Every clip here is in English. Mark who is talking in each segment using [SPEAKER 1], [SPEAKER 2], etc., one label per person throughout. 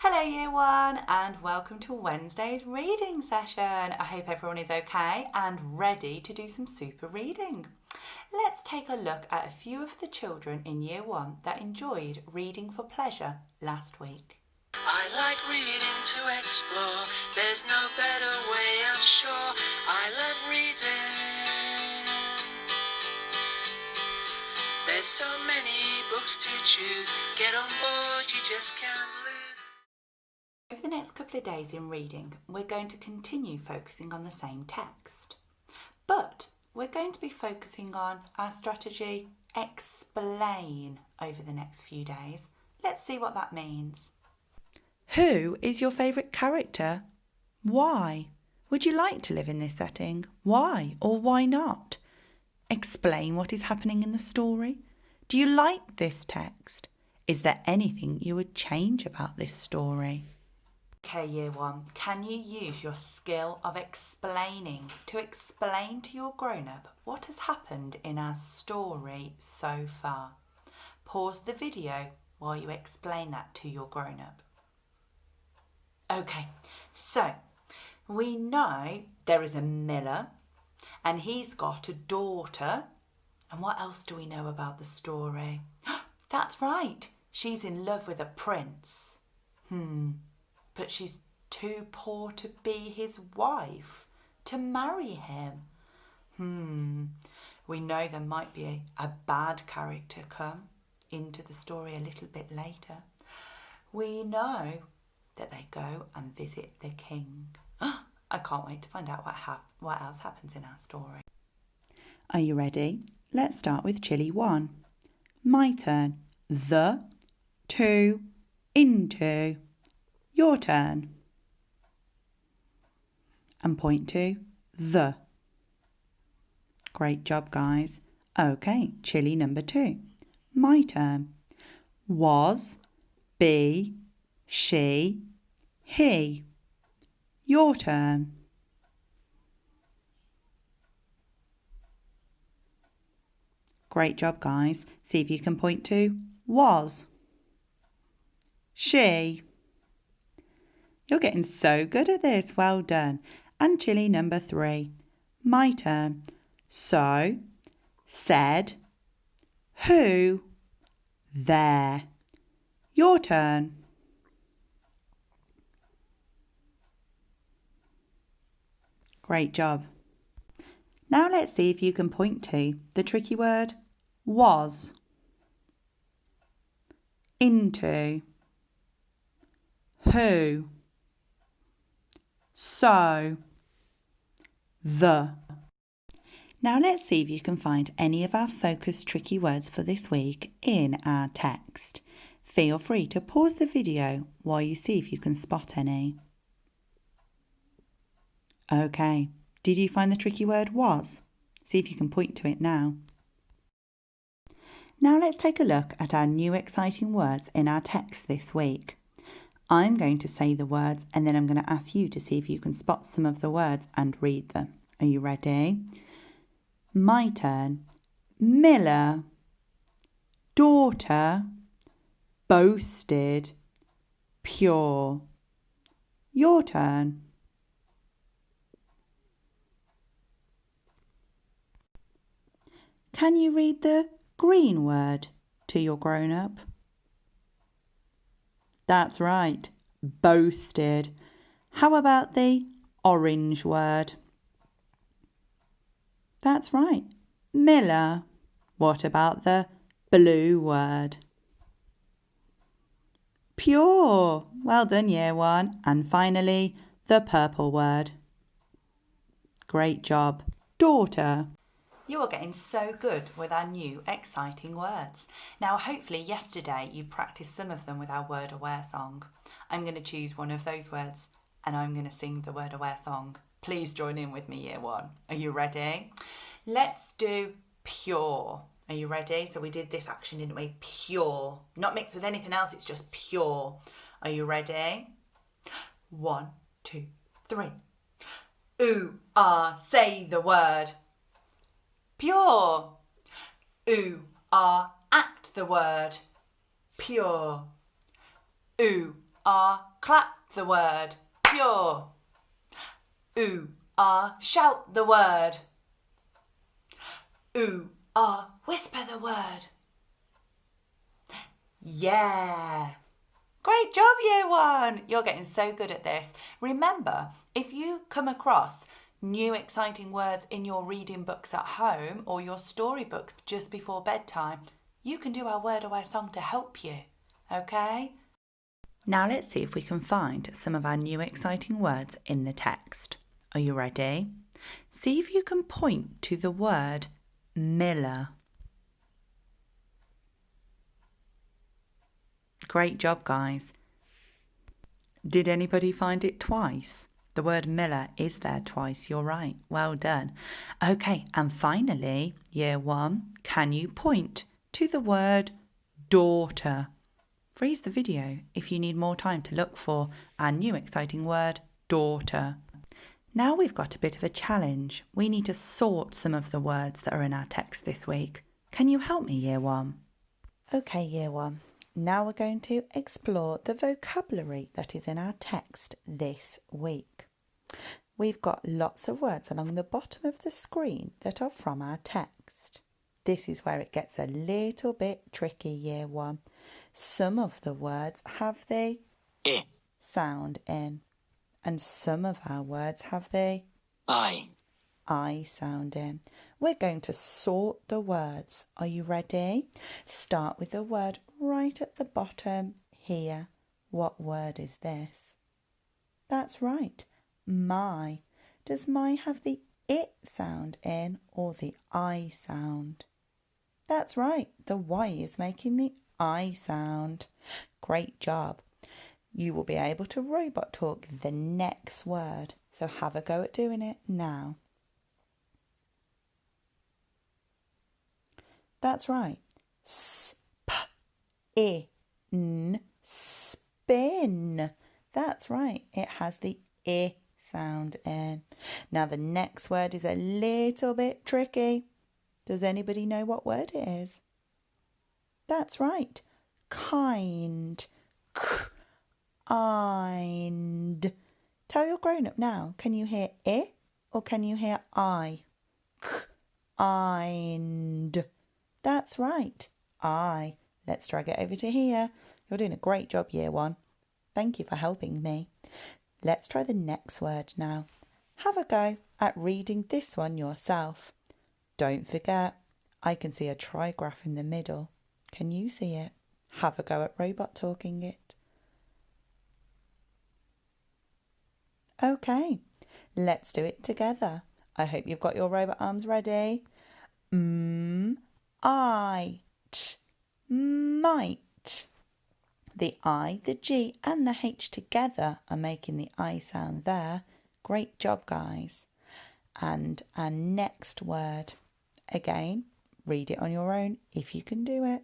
[SPEAKER 1] Hello Year 1 and welcome to Wednesday's reading session. I hope everyone is okay and ready to do some super reading. Let's take a look at a few of the children in Year 1 that enjoyed reading for pleasure last week.
[SPEAKER 2] I like reading to explore, there's no better way I'm sure. I love reading. There's so many books to choose, get on board, you just can't lose.
[SPEAKER 1] Over the next couple of days in reading, we're going to continue focusing on the same text. But we're going to be focusing on our strategy explain over the next few days. Let's see what that means. Who is your favourite character? Why? Would you like to live in this setting? Why or why not? Explain what is happening in the story. Do you like this text? Is there anything you would change about this story? Okay, Year 1, can you use your skill of explaining to explain to your grown-up what has happened in our story so far? Pause the video while you explain that to your grown-up. Okay, so we know there is a miller and he's got a daughter. And what else do we know about the story? That's right, she's in love with a prince. But she's too poor to be his wife, to marry him. We know there might be a bad character come into the story a little bit later. We know that they go and visit the king. I can't wait to find out what else happens in our story. Are you ready? Let's start with Chili 1. My turn. The, to, into. Your turn. And point to the. Great job, guys. Okay, Chili number 2. My turn. Was, be, she, he. Your turn. Great job, guys. See if you can point to was. She. You're getting so good at this. Well done. And Chili number 3. My turn. So, said, who, there. Your turn. Great job. Now let's see if you can point to the tricky word was, into, who, so, the. Now let's see if you can find any of our focused tricky words for this week in our text. Feel free to pause the video while you see if you can spot any. Okay, did you find the tricky word was? See if you can point to it now. Now let's take a look at our new exciting words in our text this week. I'm going to say the words and then I'm going to ask you to see if you can spot some of the words and read them. Are you ready? My turn. Miller, daughter, boasted, pure. Your turn. Can you read the green word to your grown-up? That's right, boasted. How about the orange word? That's right, miller. What about the blue word? Pure. Well done, Year 1. And finally, the purple word. Great job. Daughter. You are getting so good with our new exciting words. Now, hopefully yesterday you practiced some of them with our word aware song. I'm going to choose one of those words and I'm going to sing the word aware song. Please join in with me, Year 1. Are you ready? Let's do pure. Are you ready? So we did this action, didn't we? Pure. Not mixed with anything else, it's just pure. Are you ready? 1, 2, 3. Ooh, ah, say the word. Pure. Ooh, ah, act the word. Pure. Ooh, clap the word. Pure. Ooh, shout the word. Ooh, whisper the word. Yeah. Great job, Year 1. You're getting so good at this. Remember, if you come across new exciting words in your reading books at home or your storybooks just before bedtime, you can do our Word Aware song to help you. Okay? Now let's see if we can find some of our new exciting words in the text. Are you ready? See if you can point to the word miller. Great job, guys. Did anybody find it twice? The word miller is there twice. You're right. Well done. Okay, and finally, Year 1, can you point to the word daughter? Freeze the video if you need more time to look for our new exciting word, daughter. Now we've got a bit of a challenge. We need to sort some of the words that are in our text this week. Can you help me, Year 1? Okay, Year 1. Now we're going to explore the vocabulary that is in our text this week. We've got lots of words along the bottom of the screen that are from our text. This is where it gets a little bit tricky, Year 1. Some of the words have the
[SPEAKER 2] I.
[SPEAKER 1] sound in, and some of our words have the
[SPEAKER 2] I.
[SPEAKER 1] sound in. We're going to sort the words. Are you ready? Start with the word right at the bottom here. What word is this? That's right, my. Does my have the it sound in or the I sound? That's right, the Y is making the I sound. Great job. You will be able to robot talk the next word, so have a go at doing it now. That's right. S-p-in, spin. That's right. It has the I sound in. Now the next word is a little bit tricky. Does anybody know what word it is? That's right. Kind. Kind. Tell your grown-up now. Can you hear I or can you hear I? Kind. That's right. I. Let's drag it over to here. You're doing a great job, Year 1. Thank you for helping me. Let's try the next word now. Have a go at reading this one yourself. Don't forget, I can see a trigraph in the middle. Can you see it? Have a go at robot talking it. Okay, let's do it together. I hope you've got your robot arms ready. I-t, might. The I, the G and the H together are making the I sound there. Great job, guys. And our next word. Again, read it on your own if you can do it.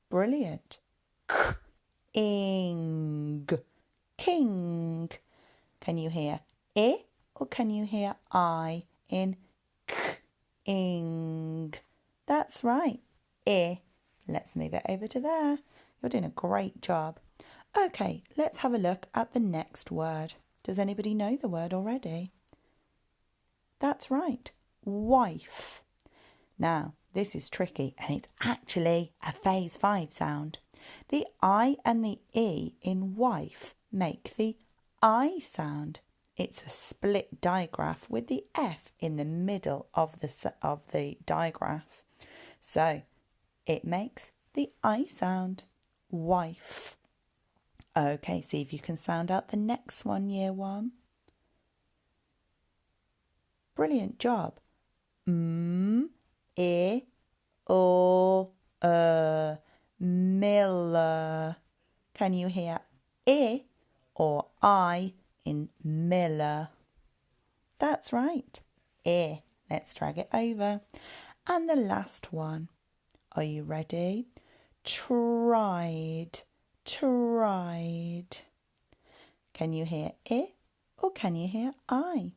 [SPEAKER 1] Brilliant. Ing. King. Can you hear I or can you hear I in ing? That's right. I. Let's move it over to there. You're doing a great job. Okay, let's have a look at the next word. Does anybody know the word already? That's right. Wife. Now, this is tricky and it's actually a phase 5 sound. The I and the E in wife make the I sound. It's a split digraph with the F in the middle of the digraph. So, it makes the I sound. Wife. Okay, see if you can sound out the next one, Year 1. Brilliant job. Miller. Can you hear I or I in miller? That's right. I. Let's drag it over. And the last one. Are you ready? Tried. Tried. Can you hear I or can you hear I?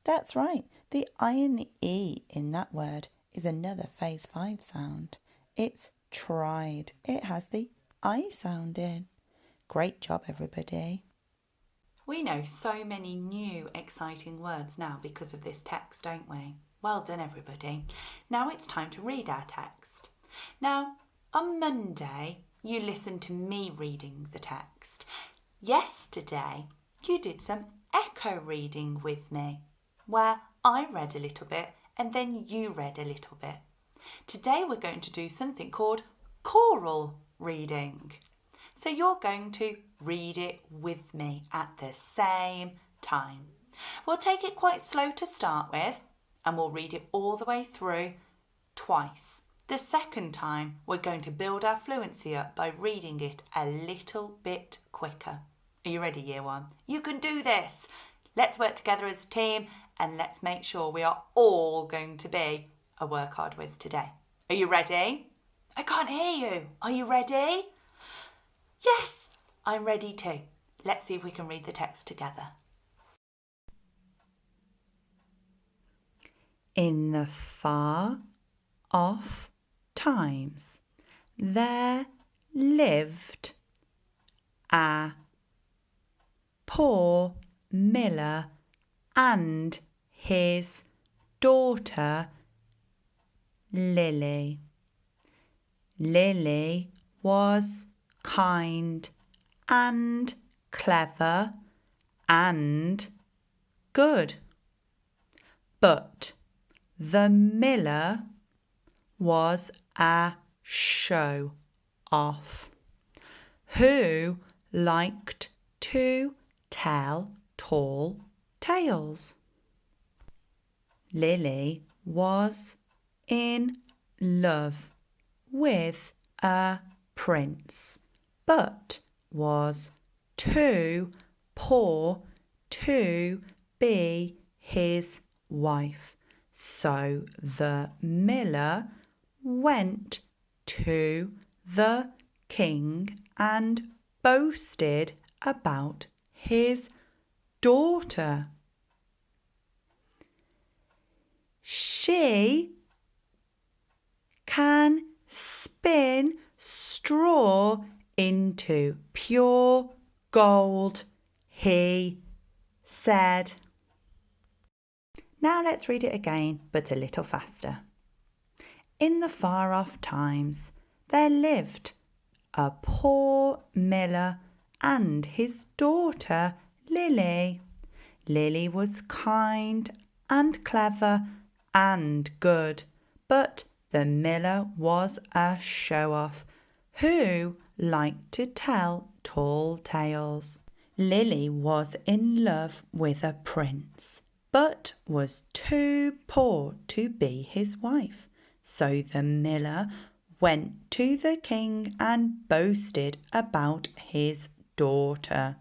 [SPEAKER 1] That's right. The I and the E in that word is another phase 5 sound. It's tried. It has the I sounding. Great job, everybody. We know so many new exciting words now because of this text, don't we? Well done, everybody. Now it's time to read our text. Now, on Monday, you listened to me reading the text. Yesterday, you did some echo reading with me, where I read a little bit and then you read a little bit. Today we're going to do something called choral reading. So you're going to read it with me at the same time. We'll take it quite slow to start with and we'll read it all the way through twice. The second time we're going to build our fluency up by reading it a little bit quicker. Are you ready, Year 1? You can do this. Let's work together as a team and let's make sure we are all going to be a work hard whiz today. Are you ready? I can't hear you. Are you ready? Yes, I'm ready too. Let's see if we can read the text together. In the far off times, there lived a poor miller and his daughter Lily. Lily was kind and clever and good. But the miller was a show-off who liked to tell tall tales. Lily was in love with a prince, but was too poor to be his wife. So the miller went to the king and boasted about his daughter. She can spin straw into pure gold, he said. Now let's read it again, but a little faster. In the far off times, there lived a poor miller and his daughter Lily. Lily was kind and clever and good, but the miller was a show-off who liked to tell tall tales. Lily was in love with a prince, but was too poor to be his wife. So the miller went to the king and boasted about his daughter.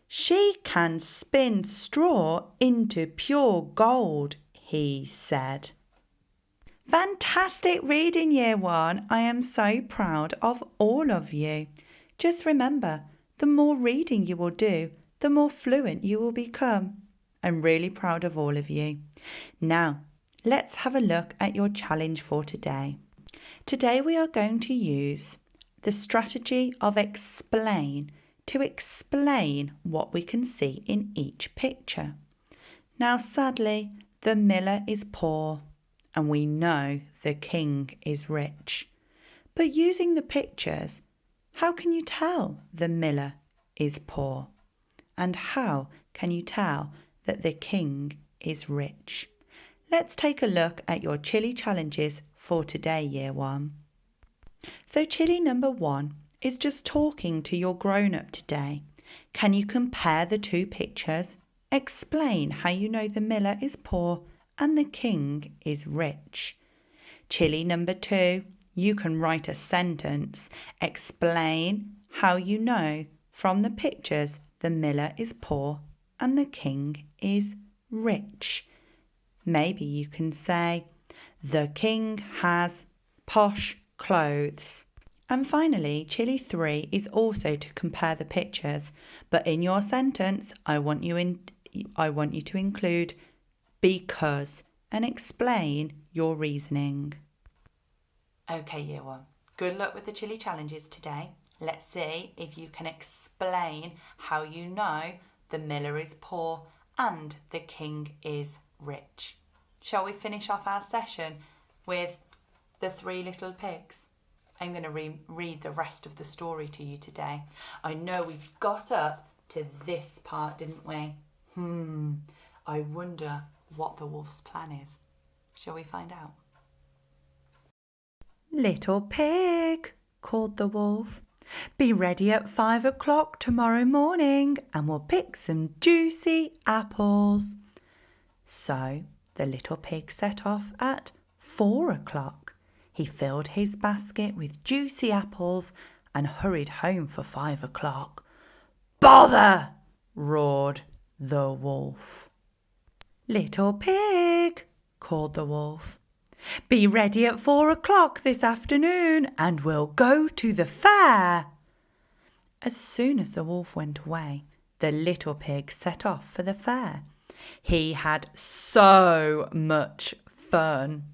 [SPEAKER 1] She can spin straw into pure gold, he said. Fantastic reading, Year 1. I am so proud of all of you. Just remember, the more reading you will do, the more fluent you will become. I'm really proud of all of you. Now, let's have a look at your challenge for today. Today we are going to use the strategy of explain to explain what we can see in each picture. Now, sadly, the miller is poor and we know the king is rich. But using the pictures, how can you tell the miller is poor? And how can you tell that the king is rich? Let's take a look at your chili challenges for today, Year 1. So chili number 1 is just talking to your grown-up today. Can you compare the two pictures? Explain how you know the miller is poor and the king is rich. Chili number 2, you can write a sentence. Explain how you know from the pictures the miller is poor and the king is rich. Maybe you can say, the king has posh clothes. And finally, chili 3 is also to compare the pictures, but in your sentence, I want you to include because and explain your reasoning. Okay, Year 1, Good luck with the chili challenges today. Let's see if you can explain how you know the miller is poor and the king is rich. Shall we finish off our session with the three little pigs? I'm going to read the rest of the story to you today. I know we've got up to this part, didn't we? I wonder what the wolf's plan is. Shall we find out?
[SPEAKER 3] Little pig, called the wolf, be ready at 5 o'clock tomorrow morning and we'll pick some juicy apples. So the little pig set off at 4 o'clock. He filled his basket with juicy apples and hurried home for 5 o'clock. Bother! Roared the wolf. Little pig, called the wolf, be ready at 4 o'clock this afternoon and we'll go to the fair. As soon as the wolf went away, the little pig set off for the fair. He had so much fun.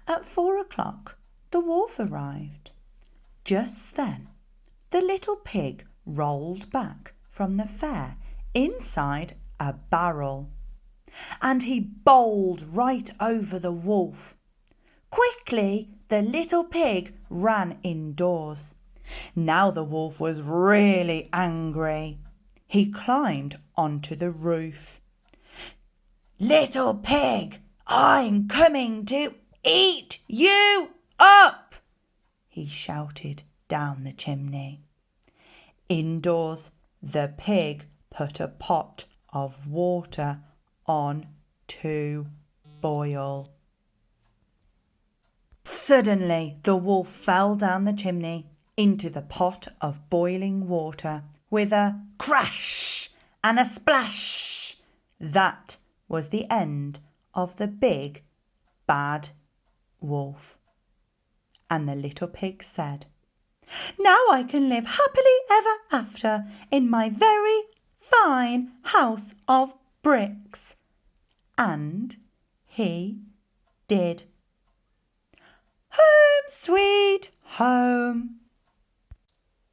[SPEAKER 3] At 4 o'clock, the wolf arrived. Just then, the little pig rolled back from the fair inside a barrel, and he bowled right over the wolf. Quickly, the little pig ran indoors. Now the wolf was really angry. He climbed onto the roof. Little pig, I'm coming to eat you up, he shouted down the chimney. Indoors, the pig put a pot of water on to boil. Suddenly, the wolf fell down the chimney into the pot of boiling water with a crash and a splash. That was the end of the big, bad wolf. And the little pig said, now I can live happily ever after in my very fine house of bricks. And he did. Home, sweet home.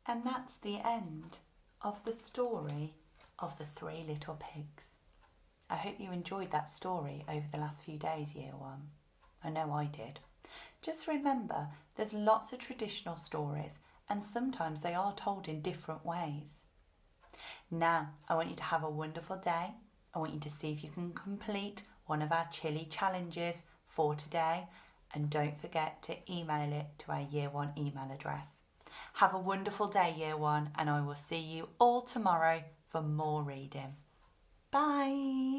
[SPEAKER 1] And that's the end of the story of the three little pigs. I hope you enjoyed that story over the last few days, Year 1. I know I did. Just remember, there's lots of traditional stories and sometimes they are told in different ways. Now, I want you to have a wonderful day. I want you to see if you can complete one of our chili challenges for today. And don't forget to email it to our Year 1 email address. Have a wonderful day, Year 1, and I will see you all tomorrow for more reading. Bye!